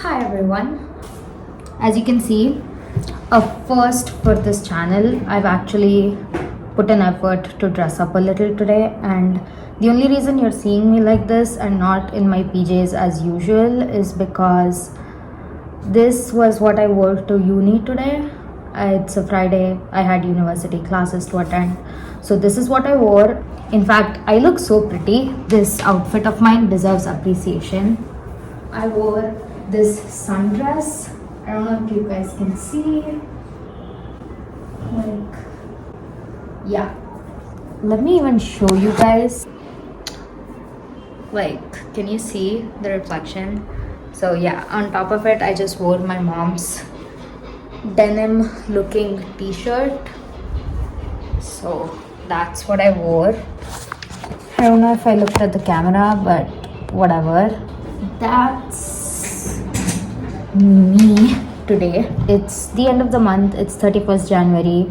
Hi everyone. As you can see, a first for this channel. I've actually put an effort to dress up a little today, and the only reason you're seeing me like this and not in my PJs as usual is because this was what I wore to uni today. It's a Friday. I had university classes to attend. So this is what I wore. In fact, I look so pretty. This outfit of mine deserves appreciation. I wore this sundress. I don't know if you guys can see. Like, yeah. Let me even show you guys. Like, can you see the reflection? So yeah, on top of it, I just wore my mom's denim looking t-shirt. So that's what I wore. I don't know if I looked at the camera, but whatever. That's me today. It's the end of the month. It's 31st January,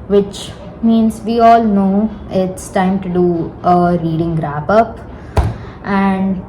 which means we all know it's time to do a reading wrap up. And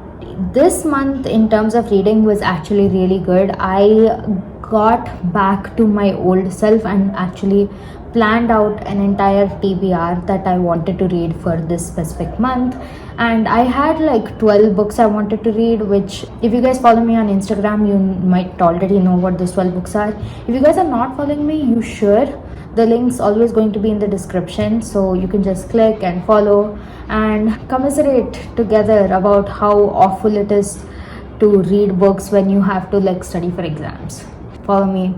this month in terms of reading was actually really good. I got back to my old self and actually planned out an entire TBR that I wanted to read for this specific month. And I had like 12 books I wanted to read, which if you guys follow me on Instagram, you might already know what those 12 books are. If you guys are not following me, you should. The link's always going to be in the description, so you can just click and follow and commiserate together about how awful it is to read books when you have to like study for exams. Follow me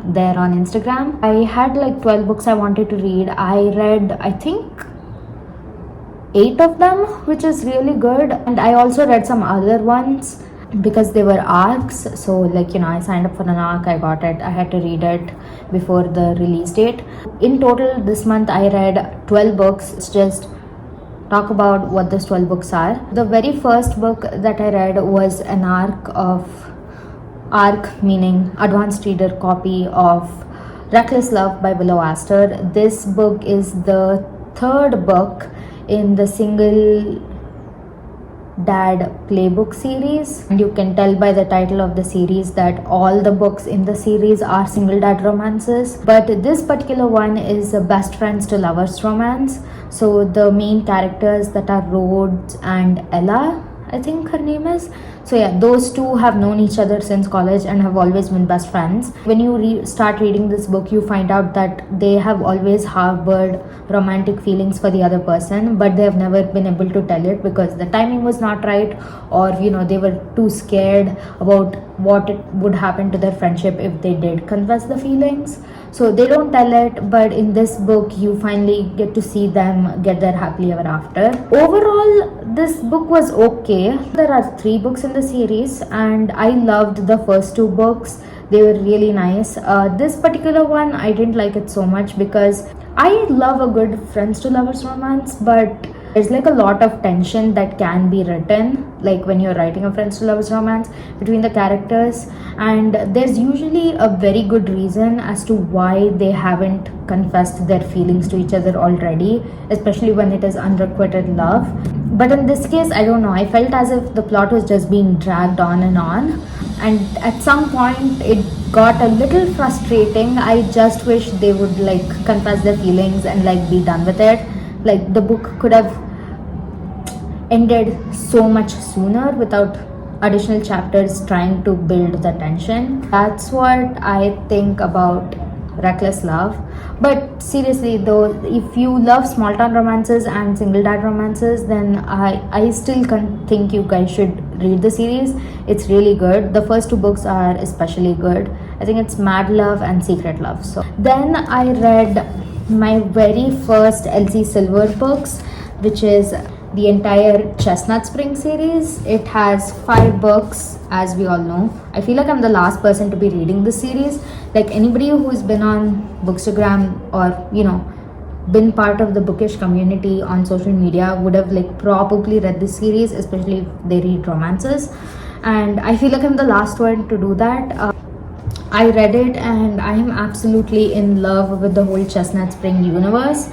there on Instagram. I had like 12 books I wanted to read. I read, I think, 8 of them, which is really good. And I also read some other ones because they were arcs. So like, I signed up for an arc, I got it, I had to read it before the release date. In total this month I read 12 books. It's just talk about what those 12 books are. The very first book that I read was an arc meaning advanced reader copy of Reckless Love by Willow Astor. This book is the third book in the Single Dad playbook series, and you can tell by the title of the series that all the books in the series are single dad romances, but this particular one is a best friends to lovers romance. So the main characters that are Rhodes and Ella, I think her name is. So yeah, those two have known each other since college and have always been best friends. When you start reading this book, you find out that they have always harbored romantic feelings for the other person, but they have never been able to tell it because the timing was not right, or they were too scared about what it would happen to their friendship if they did confess the feelings. So they don't tell it, but in this book you finally get to see them get their happily ever after. Overall, this book was okay. There are 3 books in the series and I loved the first 2 books. They were really nice. This particular one, I didn't like it so much because I love a good friends to lovers romance, but there's like a lot of tension that can be written, like when you're writing a friends to lovers romance between the characters, and there's usually a very good reason as to why they haven't confessed their feelings to each other already, especially when it is unrequited love. But in this case, I don't know, I felt as if the plot was just being dragged on, and at some point it got a little frustrating. I just wish they would like confess their feelings and like be done with it. Like the book could have ended so much sooner without additional chapters trying to build the tension. That's what I think about Reckless Love. But seriously though, if you love small town romances and single dad romances, then I still think you guys should read the series. It's really good. The first 2 books are especially good. I think it's Mad Love and Secret Love. So then I read my very first Elsie Silver books, which is the entire Chestnut Spring series. It has 5 books, as we all know. I feel like I'm the last person to be reading this series. Like anybody who's been on Bookstagram or been part of the bookish community on social media would have like probably read this series, especially if they read romances. And I feel like I'm the last one to do that. I read it and I am absolutely in love with the whole Chestnut Spring universe.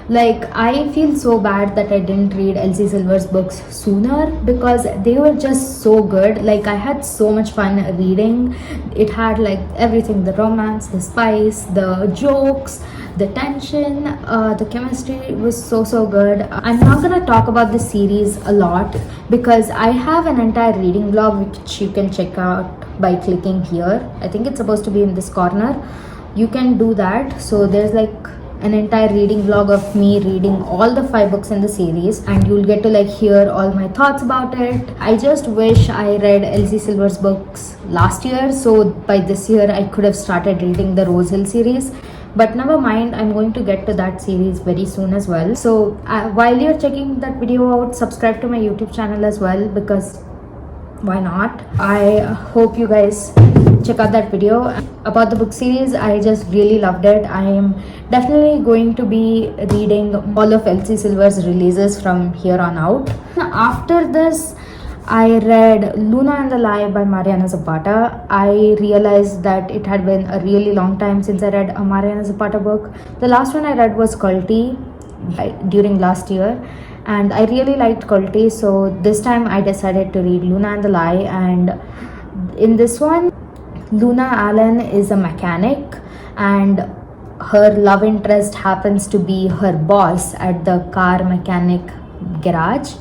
Like, I feel so bad that I didn't read Elsie Silver's books sooner because they were just so good. Like, I had so much fun reading. It had like everything, the romance, the spice, the jokes, the tension, the chemistry was so good. I'm not gonna talk about the series a lot because I have an entire reading blog which you can check out by clicking here. I think it's supposed to be in this corner. You can do that. So there's like an entire reading vlog of me reading all the 5 books in the series, and you'll get to like hear all my thoughts about it. I just wish I read Elsie Silver's books last year, so by this year I could have started reading the Rose Hill series, but never mind, I'm going to get to that series very soon as well. So while you're checking that video out, subscribe to my YouTube channel as well, because why not? I hope you guys check out that video about the book series. I just really loved it. I am definitely going to be reading all of Elsie Silver's releases from here on out. After this, I read Luna and the Lie by Mariana Zapata. I realized that it had been a really long time since I read a Mariana Zapata book. The last one I read was Culty during last year, and I really liked Culty, so this time I decided to read Luna and the Lie. And in this one, Luna Allen is a mechanic, and her love interest happens to be her boss at the car mechanic garage,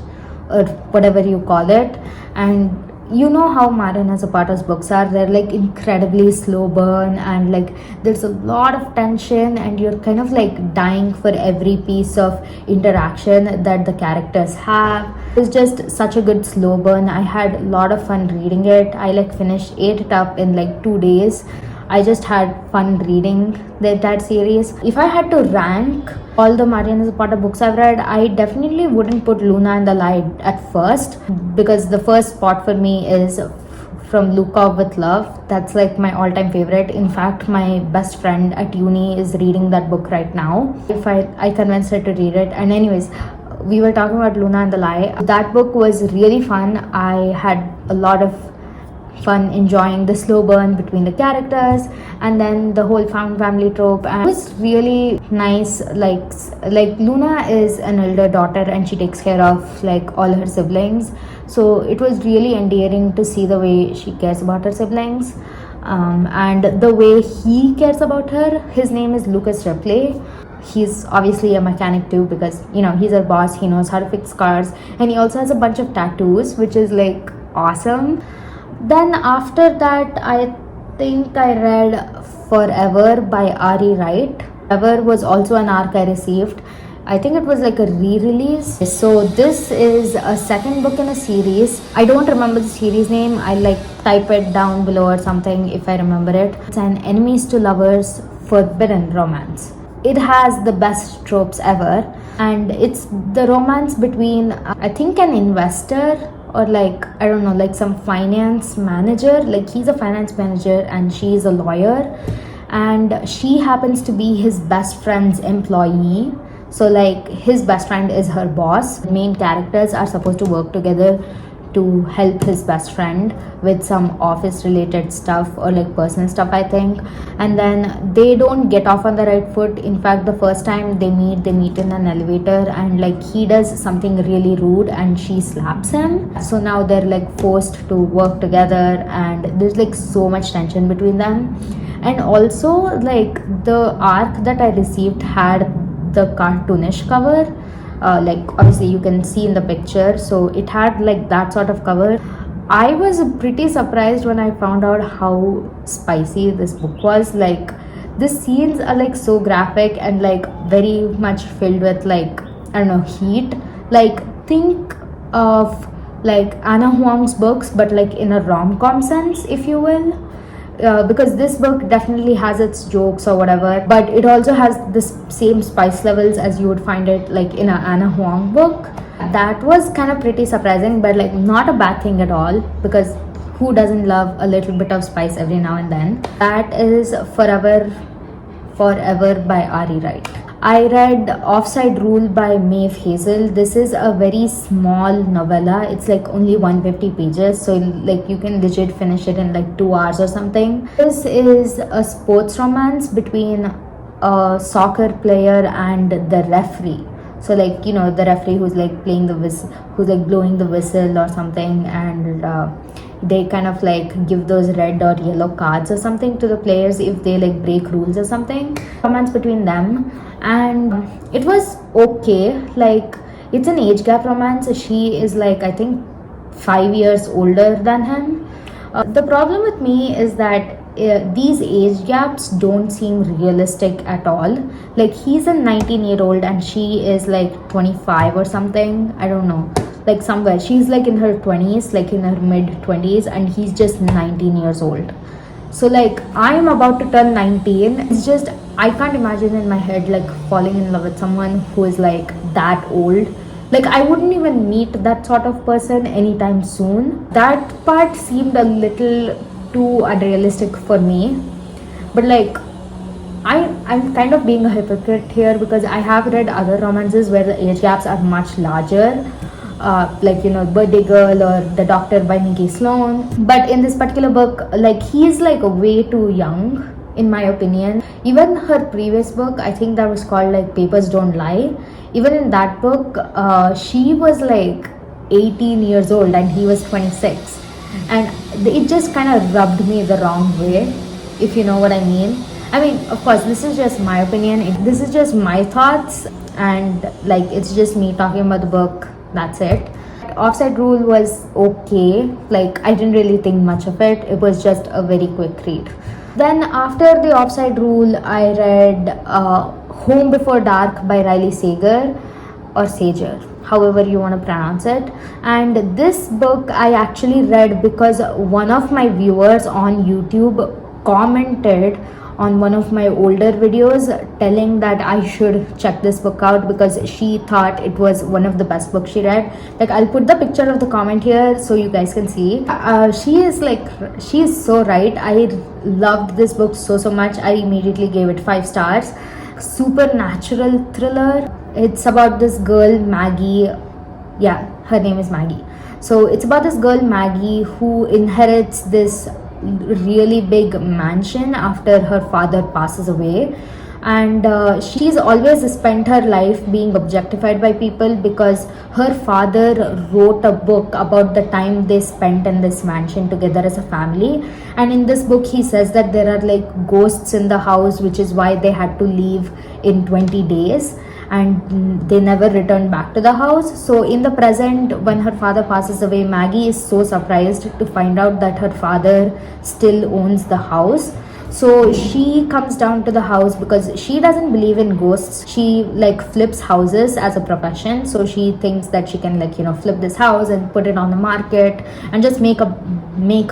or whatever you call it. And you know how Mariana Zapata's books are, they're like incredibly slow burn, and like there's a lot of tension, and you're kind of like dying for every piece of interaction that the characters have. It's just such a good slow burn. I had a lot of fun reading it. I like ate it up in like 2 days. I just had fun reading that series. If I had to rank all the Mariana Zapata books I've read, I definitely wouldn't put Luna and the Lie at first, because the first spot for me is From Lukov with Love. That's like my all-time favorite. In fact, my best friend at uni is reading that book right now. If I convinced her to read it. And anyways, we were talking about Luna and the Lie. That book was really fun. I had a lot of fun enjoying the slow burn between the characters, and then the whole found family trope. And it was really nice. Like Luna is an elder daughter, and she takes care of like all her siblings, so it was really endearing to see the way she cares about her siblings, and the way he cares about her. His name is Lucas Ripley. He's obviously a mechanic too, because you know he's her boss. He knows how to fix cars, and he also has a bunch of tattoos, which is like awesome. Then after that, I think I read Forever by R.E. Wright. Forever was also an arc I received. I think it was like a re-release. So this is a second book in a series. I don't remember the series name. I'll like type it down below or something if I remember it. It's an enemies to lovers forbidden romance. It has the best tropes ever, and it's the romance between I think an investor, or like I don't know, like some finance manager. Like he's a finance manager and she's a lawyer, and she happens to be his best friend's employee. So like his best friend is her boss. The main characters are supposed to work together to help his best friend with some office related stuff, or like personal stuff, I think. And then they don't get off on the right foot. In fact, the first time they meet in an elevator, and like he does something really rude and she slaps him. So now they're like forced to work together, and there's like so much tension between them. And also like the arc that I received had the cartoonish cover. Like obviously you can see in the picture, so it had like that sort of cover. I was pretty surprised when I found out how spicy this book was. Like the scenes are like so graphic and like very much filled with like I don't know, heat. Like think of like Anna Huang's books, but like in a rom-com sense, if you will. Because this book definitely has its jokes or whatever, but it also has the same spice levels as you would find it like in an Anna Huang book. That was kind of pretty surprising, but like not a bad thing at all, because who doesn't love a little bit of spice every now and then? That is Forever by R.E. Wright. I read Offside Rule by Maeve Hazel. This is a very small novella. It's like only 150 pages, so like you can legit finish it in like 2 hours or something. This is a sports romance between a soccer player and the referee. So like, you know, the referee who's like playing the whistle, who's like blowing the whistle or something, and they kind of like give those red or yellow cards or something to the players if they like break rules or something. Romance between them, and it was okay. Like, it's an age gap romance. She is like, I think, 5 years older than him. The problem with me is that these age gaps don't seem realistic at all. Like, he's a 19-year-old and she is like 25 or something. I don't know. Like, somewhere. She's like in her 20s, like in her mid 20s, and he's just 19 years old. So, like, I'm about to turn 19. It's just, I can't imagine in my head like falling in love with someone who is like that old. Like, I wouldn't even meet that sort of person anytime soon. That part seemed a little too unrealistic for me. But like, I'm kind of being a hypocrite here because I have read other romances where the age gaps are much larger. Like, you know, Birthday Girl or The Doctor by Nikki Sloan. But in this particular book, like, he's like way too young, in my opinion. Even her previous book, I think that was called like Papers Don't Lie. Even in that book, she was like 18 years old and he was 26. And it just kind of rubbed me the wrong way, if you know what I mean. I mean, of course, this is just my opinion. This is just my thoughts, and like, it's just me talking about the book. That's it. Offside Rule was okay. Like, I didn't really think much of it. It was just a very quick read. Then after the Offside Rule, I read Home Before Dark by Riley Sager, or Sager, however you want to pronounce it. And this book I actually read because one of my viewers on YouTube commented on one of my older videos telling that I should check this book out because she thought it was one of the best books she read. Like, I'll put the picture of the comment here so you guys can see. She is so right. I loved this book so much. I immediately gave it 5 stars. Supernatural thriller. It's about this girl Maggie. Yeah, her name is Maggie. So it's about this girl Maggie who inherits this really big mansion after her father passes away, and she's always spent her life being objectified by people because her father wrote a book about the time they spent in this mansion together as a family. And in this book he says that there are like ghosts in the house, which is why they had to leave in 20 days and they never returned back to the house. So in the present, when her father passes away, Maggie is so surprised to find out that her father still owns the house. So she comes down to the house because she doesn't believe in ghosts. She like flips houses as a profession. So she thinks that she can, like, you know, flip this house and put it on the market and just make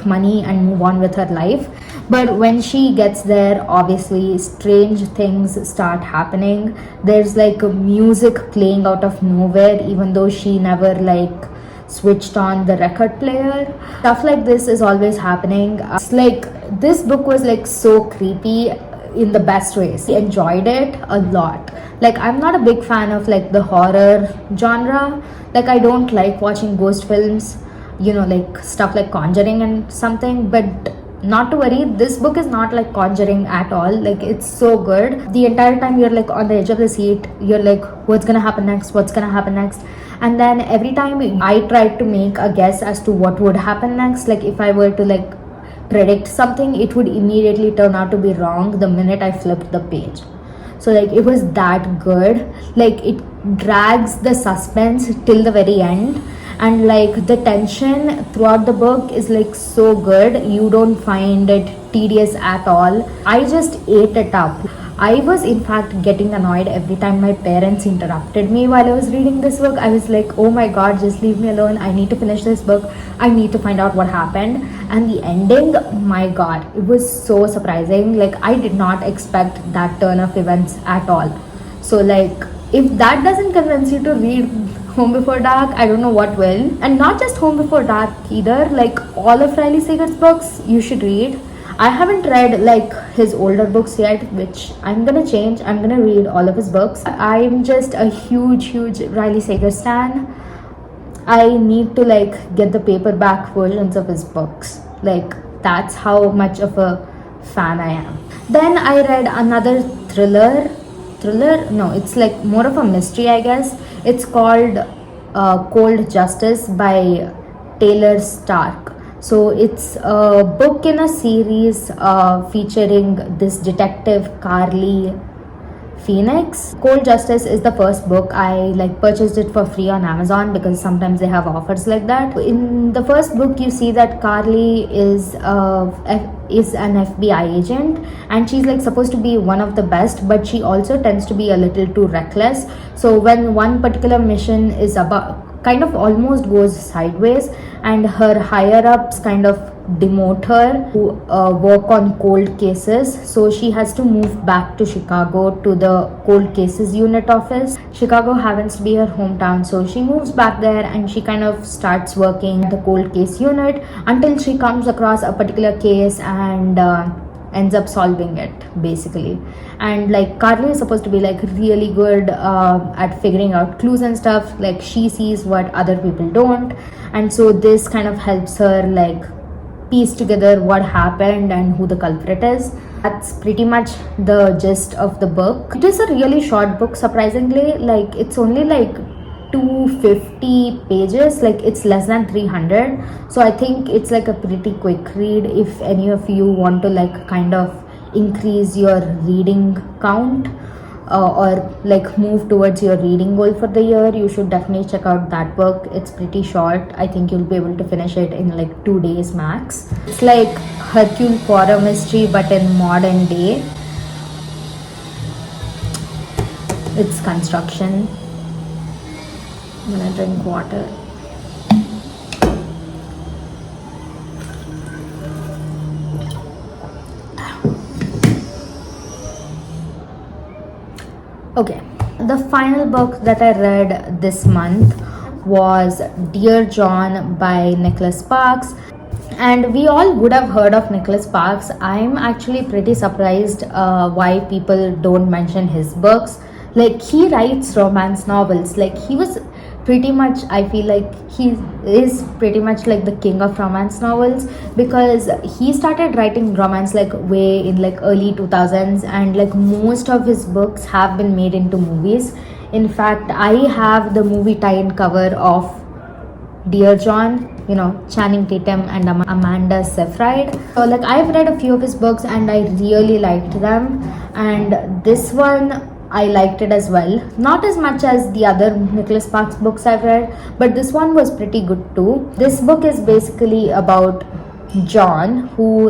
money and move on with her life. But when she gets there, obviously strange things start happening. There's like music playing out of nowhere, even though she never like switched on the record player. Stuff like this is always happening. It's like, this book was like so creepy in the best ways. I enjoyed it a lot. Like, I'm not a big fan of like the horror genre. Like, I don't like watching ghost films, you know, like stuff like Conjuring and something. But not to worry, this book is not like Conjuring at all. Like, it's so good. The entire time you're like on the edge of the seat. You're like, what's gonna happen next, what's gonna happen next? And then every time I tried to make a guess as to what would happen next, like if I were to like predict something, it would immediately turn out to be wrong the minute I flipped the page. So like, it was that good. Like, it drags the suspense till the very end, and like the tension throughout the book is like so good. You don't find it tedious at all. I just ate it up. I was in fact getting annoyed every time my parents interrupted me while I was reading this book. I was like, oh my god, just leave me alone. I need to finish this book. I need to find out what happened. And the ending, my god, it was so surprising. Like, I did not expect that turn of events at all. So like, if that doesn't convince you to read Home Before Dark, I don't know what will. And not just Home Before Dark either, like all of Riley Sager's books you should read. I haven't read like his older books yet, which I'm gonna change. I'm gonna read all of his books. I'm just a huge Riley Sager stan. I need to like get the paperback versions of his books. Like, that's how much of a fan I am. Then I read another thriller. No, it's like more of a mystery, I guess. It's called Cold Justice by Taylor Stark. So it's a book in a series featuring this detective Carly Phoenix. Cold Justice is the first book. I like purchased it for free on Amazon because sometimes they have offers like that. In the first book, you see that Carly is an FBI agent, and she's like supposed to be one of the best, but she also tends to be a little too reckless. So when one particular mission is about kind of almost goes sideways, and her higher ups kind of demote her to work on cold cases, so she has to move back to Chicago to the cold cases unit office. Chicago happens to be her hometown, so she moves back there and she kind of starts working the cold case unit until she comes across a particular case and ends up solving it basically. And like Carly is supposed to be like really good at figuring out clues and stuff, like she sees what other people don't, and so this kind of helps her like piece together what happened and who the culprit is. That's pretty much the gist of the book. It is a really short book, surprisingly. Like it's only like 250 pages, like it's less than 300, so I think it's like a pretty quick read. If any of you want to like kind of increase your reading count or like move towards your reading goal for the year, you should definitely check out that book. It's pretty short. I think you'll be able to finish it in like 2 days max. It's like Hercule Poirot mystery but in modern day. It's construction. I'm gonna drink water. Okay, the final book that I read this month was Dear John by Nicholas Sparks. And we all would have heard of Nicholas Sparks. I'm actually pretty surprised why people don't mention his books. Like he writes romance novels. Like he was pretty much, I feel like he is pretty much like the king of romance novels, because he started writing romance like way in like early 2000s, and like most of his books have been made into movies. In fact, I have the movie tie-in cover of Dear John, you know, Channing Tatum and Amanda Seyfried. So like I've read a few of his books and I really liked them, and this one I liked it as well. Not as much as the other Nicholas Sparks books I've read, but this one was pretty good too. This book is basically about John, who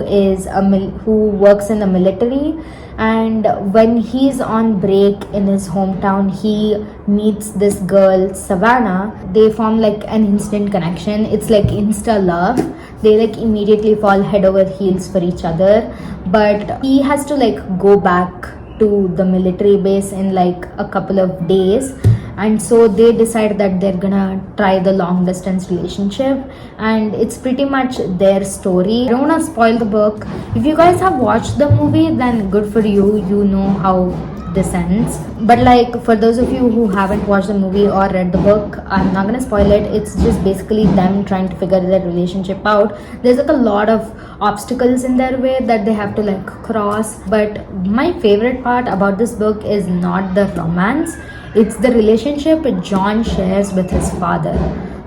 works in the military, and when he's on break in his hometown, he meets this girl Savannah. They form like an instant connection. It's like insta love. They like immediately fall head over heels for each other, but he has to like go back to the military base in like a couple of days, and so they decide that they're gonna try the long distance relationship, and it's pretty much their story. I don't want to spoil the book. If you guys have watched the movie, then good for you, you know how this ends. But like for those of you who haven't watched the movie or read the book, I'm not gonna spoil it. It's just basically them trying to figure their relationship out. There's like a lot of obstacles in their way that they have to like cross, but my favorite part about this book is not the romance, it's the relationship John shares with his father.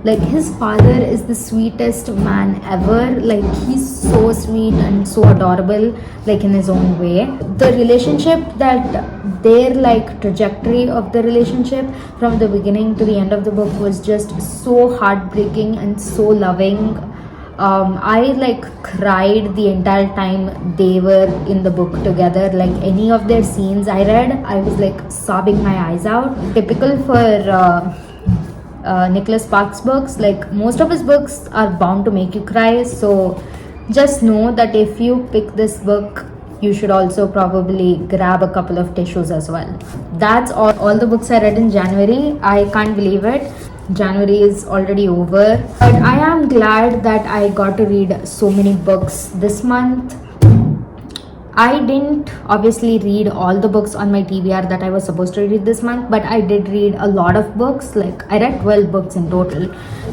Like his father is the sweetest man ever. Like he's so sweet and so adorable, like in his own way. The relationship, that their like trajectory of the relationship from the beginning to the end of the book was just so heartbreaking and so loving. I like cried the entire time they were in the book together. Like any of their scenes I read, I was like sobbing my eyes out. Typical for Nicholas Sparks books, like most of his books are bound to make you cry, so just know that if you pick this book, you should also probably grab a couple of tissues as well. That's all the books I read in January. I can't believe it. January is already over, but I am glad that I got to read so many books this month. I didn't obviously read all the books on my TBR that I was supposed to read this month, but I did read a lot of books. Like I read 12 books in total,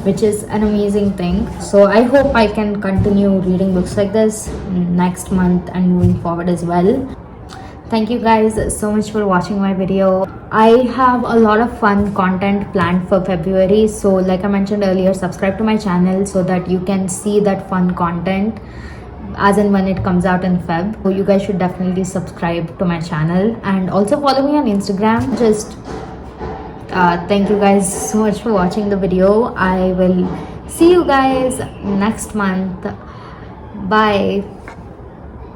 which is an amazing thing. So I hope I can continue reading books like this next month and moving forward as well. Thank you guys so much for watching my video. I have a lot of fun content planned for February, so like I mentioned earlier, subscribe to my channel so that you can see that fun content as and when it comes out in Feb. So you guys should definitely subscribe to my channel and also follow me on Instagram. Just thank you guys so much for watching the video. I will see you guys next month. Bye.